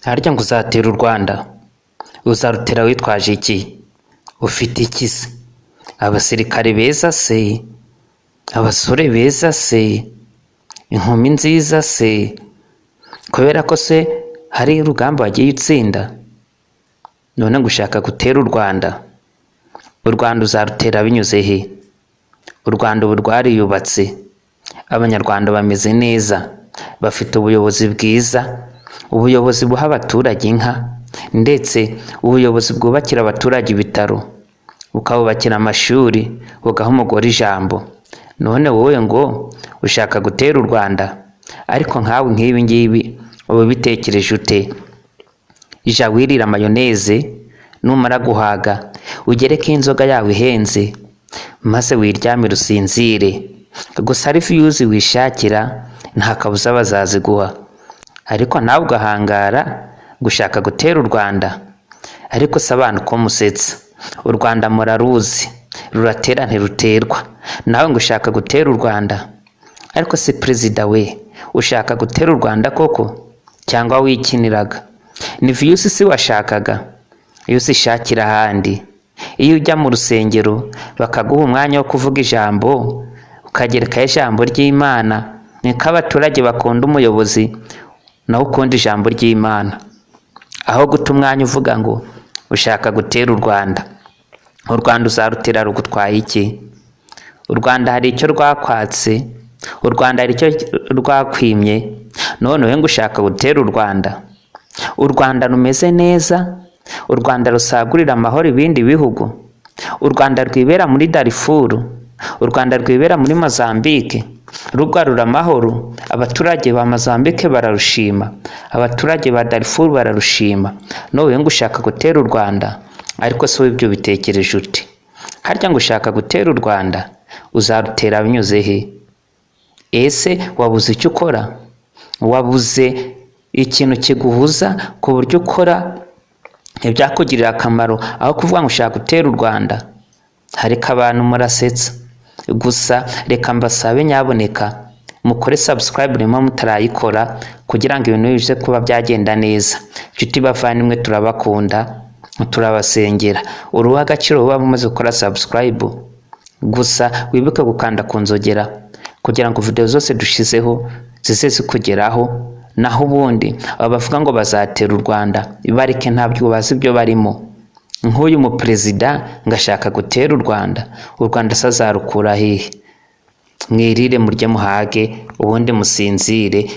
harya ngo uzatera u Rwanda uzarutera witwaje iki? Ufite iki se? Abasirikare beza se? Abasore beza se? Inkumi nziza se? Kubera ko se hari urugamba wagiye utsinda none ngo ushaka gutera u Rwanda. U Rwanda uzarutera binyuze he? U Rwanda ubu rwariyubatse, abanyarwanda bameze neza, bafite ubuyobozi bwiza, ubuyobozi buha abaturage inka, ndetse ubuyobozi bwubakira abaturage ibitaro, bukabubakira amashuri, bugaha umugore ijambo. None wowe ngo ushaka gutera u Rwanda, ariko nkawe nk'ibi ngibi uba bitekereje ute? Ija wirira mayoneze, numara guhaga ugereke inzoga yawe ihenze, maze wiryamire usinzire. Gusa ari views wishakira nta kabuza bazaziguha, ariko nawe ugahangara gushaka gutera u Rwanda. Ariko se abantu ko musetsa, u Rwanda muraruzi, ruratera ntiruterwa, nawe ngo ushaka gutera u Rwanda. Ariko se perezida we, ushaka gutera u Rwanda koko cyangwa wikiniraga? Ni views si washakaga? Iyo uzishakira ahandi, iyo ujya mu rusengero bakaguha umwanya wo kuvuga ijambo, ukagerekaho ijambo ry'Imana, niko abaturage bakunda umuyobozi nawe ukunda ijambo ry'Imana, aho guta umwanya uvuga ngo ushaka gutera u Rwanda. U Rwanda uzarutera rugutwaye iki? U Rwanda hari icyo rwakwatse, u Rwanda hari icyo rwakwimye, none we ngo ushaka gutera u Rwanda. U Rwanda rumeze neza, u Rwanda rusagurira amahoro ibindi bihugu, u Rwanda rwibera muri Darfur, u Rwanda rwibera muri Mozambique, rugarura amahoro. Abaturage ba Mozambique bararushima, abaturage ba Darfur bararushima, nowe ngo ushaka gutera u Rwanda. Ariko se ibyo bitekereje ute? Harya ngo ushaka gutera u Rwanda uzarutera binyuze he? Ese wabuze icyo ukora? Wabuze ikintu kiguhuza ku buryo ukora ibyakugirira akamaro aho kuvuga ngo ushaka gutera u Rwanda? Hareka abantu murasetsa. Gusa reka mbasabe nyaboneka mukore subscribe nimba mutarayikora, kugira ngo ibintu bize kuba byagenda neza. Nshuti bavandimwe, turabakunda, turabasengera. Uruha agaciro uba umaze gukora subscribe, gusa wibuke gukanda ku nzogera kugira ngo video zose dushizeho zize zikugeraho. Naho ubundi abavuga ngo bazatera u Rwanda ibareke ntabyo bazi ibyo barimo. Nk'uyu mu perezida ngashaka gutera u Rwanda, u Rwanda sazarukura hehe? Mwirire murye muhage ubundi musinzire.